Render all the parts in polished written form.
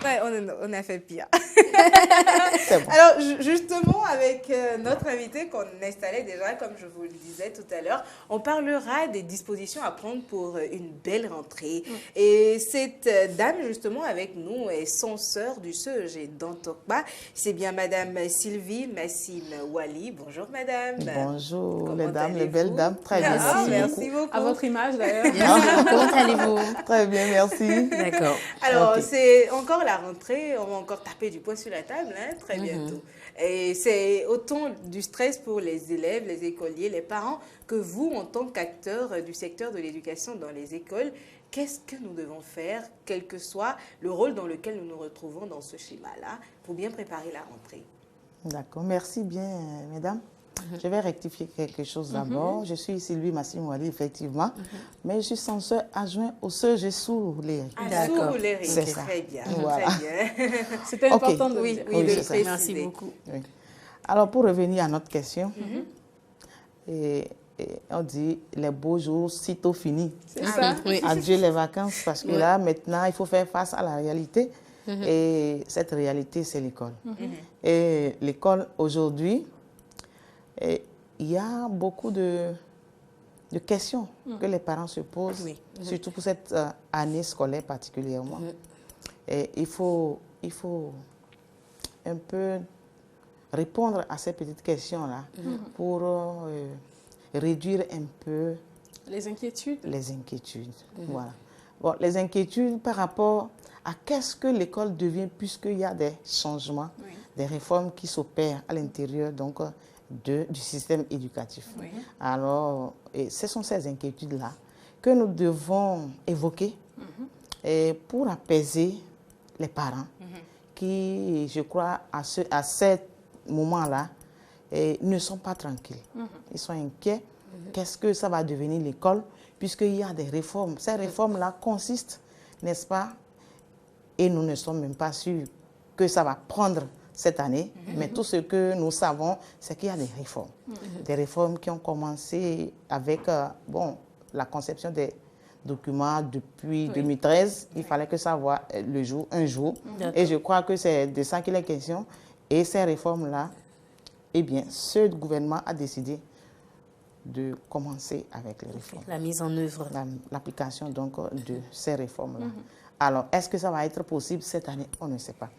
Ouais, on a fait pire. C'est bon. Alors, justement, avec notre invité qu'on installait déjà, comme je vous le disais tout à l'heure, on parlera des dispositions à prendre pour une belle rentrée. Et cette dame, justement, avec nous, est censeur du CEG d'Antokba. C'est bien Madame Sylvie Massine Wali. Bonjour, Madame. Bonjour, Comment les dames, les allez-vous? belles dames. Très bien, Ah, merci beaucoup. beaucoup. À votre image, d'ailleurs. Bien sûr. Comment allez-vous? Très bien, merci. D'accord. Alors, Ok. c'est encore la rentrée, on va encore taper du poing sur la table, hein, très bientôt. Et c'est autant du stress pour les élèves, les écoliers, les parents, que vous, en tant qu'acteur du secteur de l'éducation dans les écoles, qu'est-ce que nous devons faire, quel que soit le rôle dans lequel nous nous retrouvons dans ce schéma-là, pour bien préparer la rentrée? D'accord, merci bien, mesdames. Je vais rectifier quelque chose d'abord. Je suis Sylvie Massine Wali, effectivement, mais je suis censeur adjoint au CEG Sourd-Léry. Ah, D'accord. Sourd-Léry, C'est ça. très bien, Voilà. très bien. C'était Ok. important de Oui, le dire. oui, Oui, de c'est le ça. préciser. Merci beaucoup. Oui. Alors, pour revenir à notre question, et on dit les beaux jours sitôt finis. C'est ça. Oui. Adieu les vacances, parce que là, maintenant, il faut faire face à la réalité. Et cette réalité, c'est l'école. Et l'école, aujourd'hui, il y a beaucoup de questions que les parents se posent, Oui. surtout pour cette année scolaire particulièrement. Et il faut un peu répondre à ces petites questions-là pour réduire un peu Les inquiétudes. les inquiétudes. Voilà. Bon, les inquiétudes par rapport à qu'est-ce que l'école devient, puisqu'il y a des changements, Oui. des réformes qui s'opèrent à l'intérieur donc du système éducatif. Oui. Alors, et ce sont ces inquiétudes-là que nous devons évoquer et pour apaiser les parents qui, je crois, à ce moment-là, ne sont pas tranquilles. Ils sont inquiets. Qu'est-ce que ça va devenir l'école, puisqu'il y a des réformes. Ces réformes-là consistent, n'est-ce pas, et nous ne sommes même pas sûrs que ça va prendre cette année, mais tout ce que nous savons, c'est qu'il y a des réformes. Des réformes qui ont commencé avec la conception des documents depuis 2013. Il fallait que ça voie le jour, un jour. Et je crois que c'est de ça qu'il est question. Et ces réformes-là, eh bien, ce gouvernement a décidé de commencer avec les réformes. La mise en œuvre. L'application donc de ces réformes-là. Alors, est-ce que ça va être possible cette année? On ne sait pas.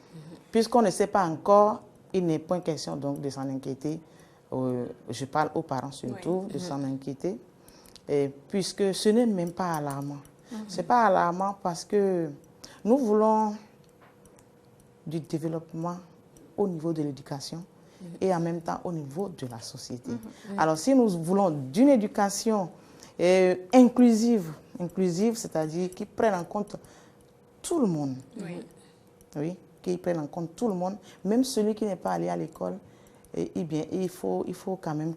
Puisqu'on ne sait pas encore, il n'est point question donc de s'en inquiéter. Je parle aux parents surtout, de s'en inquiéter, puisque ce n'est même pas alarmant. Ce n'est pas alarmant parce que nous voulons du développement au niveau de l'éducation et en même temps au niveau de la société. Alors, si nous voulons d'une éducation inclusive, c'est-à-dire qui prenne en compte tout le monde, oui, qui prenne en compte tout le monde, même celui qui n'est pas allé à l'école, eh bien, il faut quand même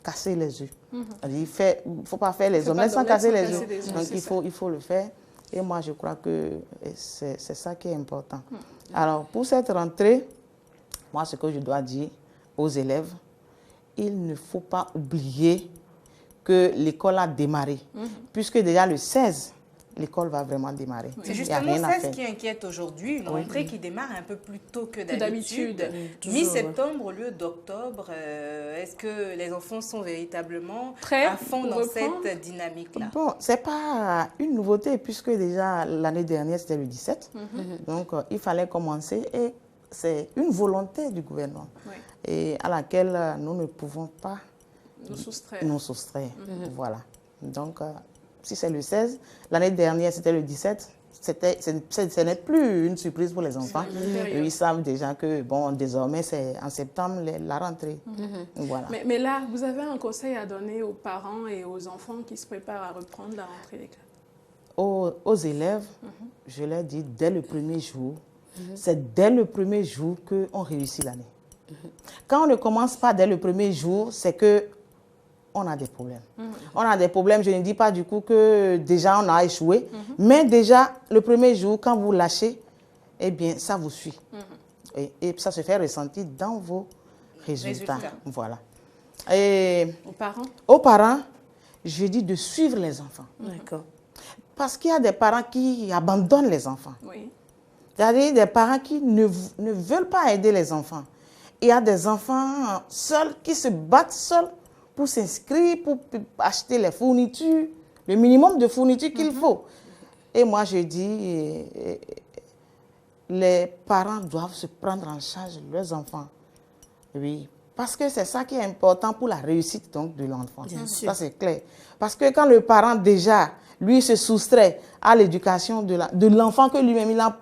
casser les œufs. Il ne faut pas faire les omelettes sans casser les œufs. Donc, il faut le faire. Et moi, je crois que c'est ça qui est important. Alors, pour cette rentrée, moi, ce que je dois dire aux élèves, il ne faut pas oublier que l'école a démarré. Puisque déjà le 16, l'école va vraiment démarrer. C'est Il y a justement rien à ça ce faire. qui inquiète aujourd'hui, une rentrée qui démarre un peu plus tôt que d'habitude. d'habitude. Mi-septembre au lieu d'octobre. Est-ce que les enfants sont véritablement Prêts à fond pour dans reprendre cette dynamique-là? Bon, ce n'est pas une nouveauté puisque déjà l'année dernière, c'était le 17. Donc, il fallait commencer et c'est une volonté du gouvernement et à laquelle nous ne pouvons pas nous soustraire. Voilà. Donc, si c'est le 16, l'année dernière, c'était le 17, ce n'est plus une surprise pour les enfants. Ils savent déjà que, bon, désormais, c'est en septembre la rentrée. Voilà. Mais là, vous avez un conseil à donner aux parents et aux enfants qui se préparent à reprendre la rentrée des classes? Aux élèves, je leur dis dès le premier jour, c'est dès le premier jour qu'on réussit l'année. Quand on ne commence pas dès le premier jour, c'est que on a des problèmes. On a des problèmes, je ne dis pas du coup que déjà on a échoué, mais déjà le premier jour, quand vous lâchez, eh bien ça vous suit. Et ça se fait ressentir dans vos résultats. Voilà. Et aux parents, je dis de suivre les enfants. D'accord. Parce qu'il y a des parents qui abandonnent les enfants. Oui. C'est-à-dire des parents qui ne veulent pas aider les enfants. Il y a des enfants seuls qui se battent seuls pour s'inscrire, pour acheter les fournitures, le minimum de fournitures qu'il faut. Et moi, je dis, les parents doivent se prendre en charge leurs enfants. Oui, parce que c'est ça qui est important pour la réussite donc, de l'enfant. Ça, c'est clair. Parce que quand le parent, déjà, lui, se soustrait à l'éducation de l'enfant que lui-même, il a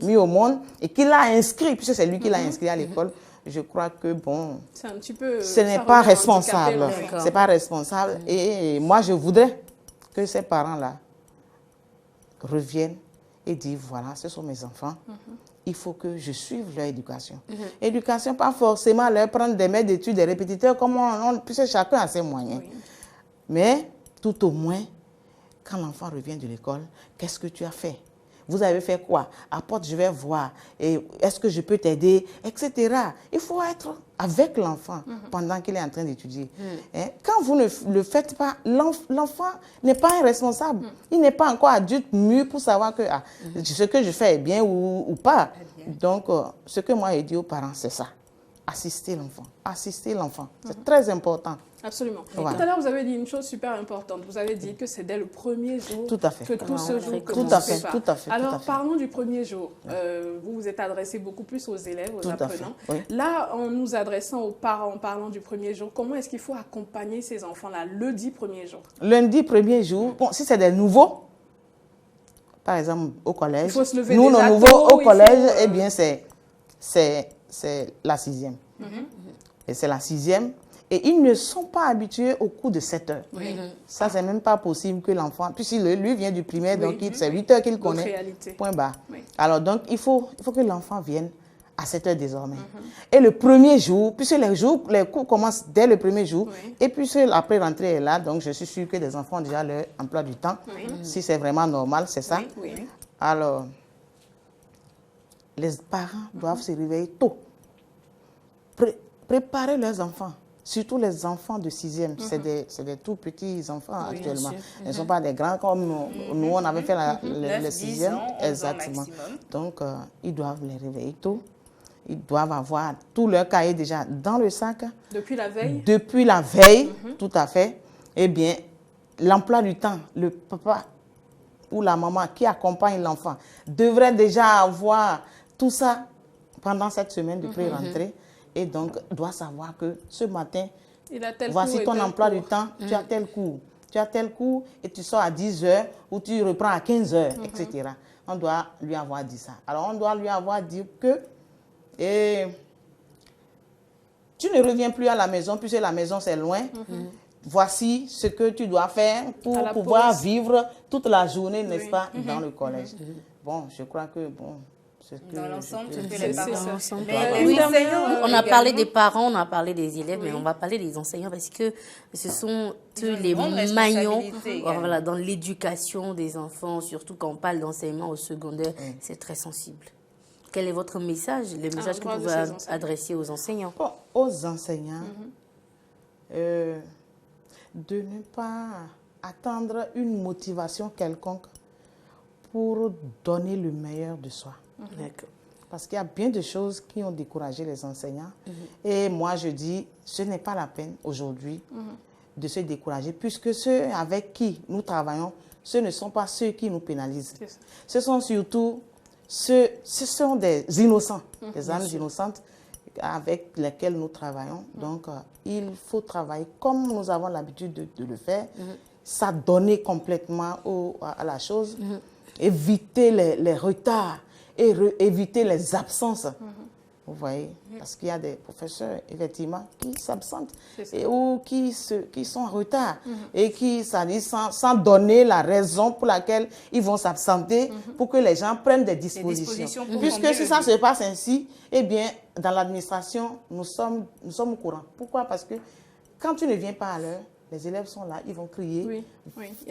mis au monde et qu'il a inscrit, puisque c'est lui qui l'a inscrit à l'école, je crois que, bon, c'est un petit peu, ce n'est pas responsable. C'est pas responsable. Et moi, je voudrais que ces parents-là reviennent et disent, voilà, ce sont mes enfants. Il faut que je suive leur éducation. Éducation, pas forcément leur prendre des maîtres d'études, des répétiteurs, puisque chacun a ses moyens. Oui. Mais, tout au moins, quand l'enfant revient de l'école, qu'est-ce que tu as fait? Vous avez fait quoi? Apporte, je vais voir. Est-ce que je peux t'aider? Etc. Il faut être avec l'enfant pendant qu'il est en train d'étudier. Quand vous ne le faites pas, l'enfant n'est pas un responsable. Il n'est pas encore adulte mûr pour savoir que ce que je fais est bien ou pas. Donc, ce que moi j'ai dit aux parents, c'est ça. Assister l'enfant. Assister l'enfant. C'est très important. Absolument. Voilà. Tout à l'heure, vous avez dit une chose super importante. Vous avez dit que c'est dès le premier jour que tout se joue. Tout à fait. Alors, parlons du premier jour. Vous vous êtes adressé beaucoup plus aux élèves, aux apprenants. Oui. Là, en nous adressant aux parents, en parlant du premier jour, comment est-ce qu'il faut accompagner ces enfants-là lundi premier jour? Lundi premier jour, bon, si c'est des nouveaux, par exemple au collège, il faut se lever nous, nos nouveaux au collège, eh bien, c'est la 6e. Et c'est la 6e. Et ils ne sont pas habitués au cours de 7 heures. Ça, c'est même pas possible que l'enfant... Puisqu'il lui vient du primaire, donc c'est 8 heures qu'il connaît. Point barre. Alors, donc, il faut que l'enfant vienne à 7 heures désormais. Et le premier jour, puisque les cours commencent dès le premier jour, et puisque l'après-rentrée est là, donc je suis sûre que les enfants ont déjà leur emploi du temps. Si c'est vraiment normal, c'est ça. Alors, les parents doivent se réveiller tôt. Préparer leurs enfants. Surtout les enfants de 6e, c'est des tout petits enfants actuellement. Ils ne sont pas des grands comme nous, on avait fait le 6e. Exactement. Donc, ils doivent les réveiller tôt. Ils doivent avoir tout leur cahier déjà dans le sac. Depuis la veille? Depuis la veille, tout à fait. Eh bien, l'emploi du temps, le papa ou la maman qui accompagne l'enfant devrait déjà avoir tout ça pendant cette semaine de pré-rentrée. Et donc, doit savoir que ce matin, voici ton emploi du temps, tu as tel cours. Tu as tel cours et tu sors à 10 heures ou tu reprends à 15 heures, etc. On doit lui avoir dit ça. Alors, on doit lui avoir dit que tu ne reviens plus à la maison puisque la maison, c'est loin. Voici ce que tu dois faire pour pouvoir vivre toute la journée, n'est-ce pas, dans le collège. Bon, je crois que, bon... Dans l'ensemble, les parents. On a parlé des parents, on a parlé des élèves, mais on va parler des enseignants parce que ce sont tous les maillons voilà, dans l'éducation des enfants, surtout quand on parle d'enseignement au secondaire, c'est très sensible. Quel est votre message, le message que vous pouvez adresser aux enseignants? Bon, aux enseignants, de ne pas attendre une motivation quelconque pour donner le meilleur de soi. Parce qu'il y a bien de choses qui ont découragé les enseignants. Et moi, je dis, ce n'est pas la peine aujourd'hui de se décourager, puisque ceux avec qui nous travaillons, ce ne sont pas ceux qui nous pénalisent. Ce sont surtout ce sont des innocents, des âmes innocentes avec lesquelles nous travaillons. Donc, il faut travailler comme nous avons l'habitude de le faire, s'adonner complètement à la chose, éviter les retards, et éviter les absences. Vous voyez, parce qu'il y a des professeurs, effectivement, qui s'absentent ou qui sont en retard et qui, ça dit, sans donner la raison pour laquelle ils vont s'absenter pour que les gens prennent des dispositions. Puisque si ça se passe ainsi, eh bien, dans l'administration, nous sommes au courant. Pourquoi? Parce que quand tu ne viens pas à l'heure, les élèves sont là, ils vont crier,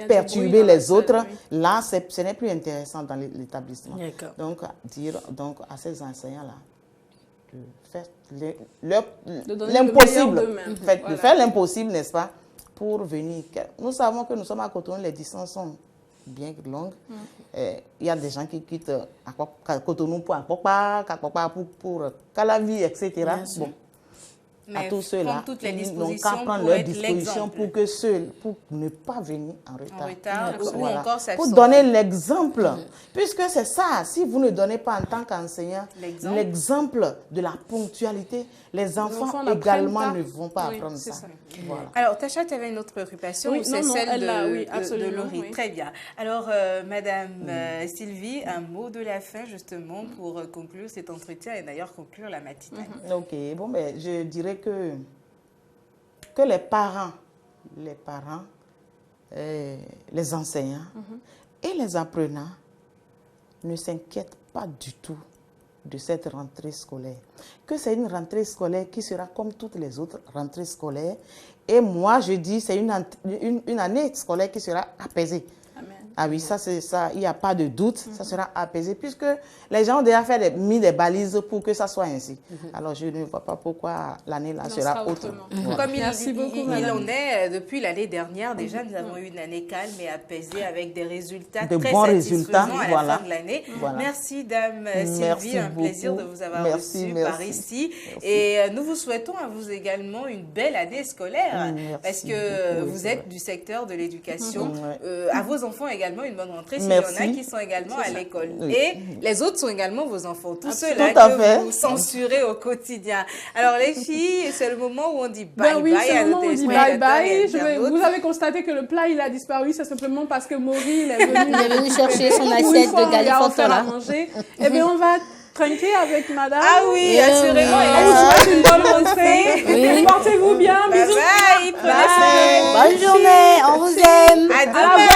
perturber les autres. Là, ce n'est plus intéressant dans l'établissement. Donc, dire à ces enseignants-là de faire l'impossible. De faire l'impossible, n'est-ce pas, pour venir. Nous savons que nous sommes à Cotonou, les distances sont bien longue. Il y a des gens qui quittent Cotonou pour Akpokpa, pour Calavi, etc. Bon. Mais à tous ceux-là, ils n'ont qu'à prendre leurs dispositions pour ne pas venir en retard. Ou encore pour donner l'exemple. Puisque c'est ça, si vous ne donnez pas en tant qu'enseignant l'exemple de la ponctualité, les enfants également ne vont pas apprendre ça. Voilà. Alors, Tacha, tu avais une autre préoccupation, c'est celle de Laurie. Oui. Très bien. Alors, Madame Sylvie, un mot de la fin, justement, pour conclure cet entretien et d'ailleurs conclure la matinale. Ok, bon, ben, je dirais que les parents, les enseignants et les apprenants ne s'inquiètent pas du tout de cette rentrée scolaire. Que c'est une rentrée scolaire qui sera comme toutes les autres rentrées scolaires. Et moi, je dis c'est une année scolaire qui sera apaisée. Amen. Ah oui, ça c'est ça, il n'y a pas de doute, ça sera apaisé puisque les gens ont déjà mis des balises pour que ça soit ainsi. Alors je ne vois pas pourquoi l'année là sera autrement. Comme il en est depuis l'année dernière, déjà nous avons eu une année calme et apaisée avec des résultats très satisfaisants à la fin de l'année. Voilà. Merci Dame Sylvie, un plaisir de vous avoir reçu par ici. Merci. Et nous vous souhaitons à vous également une belle année scolaire parce que vous êtes du secteur de l'éducation. À vos enfants également une bonne rentrée s'il y en a qui sont également à l'école. Et les autres sont également vos enfants, tous ceux-là que vous censurez au quotidien. Alors les filles, c'est le moment où on dit bye bye. C'est le moment où on dit bye bye. Vous avez constaté que le plat il a disparu, c'est simplement parce que Maury il est venu chercher son assiette de galifort manger. Eh bien on va trinquer avec madame. Ah oui, assurément. On vous souhaite une bonne rentrée. Portez-vous bien. Bisous. Bye bye. Bonne journée. On vous aime. À demain.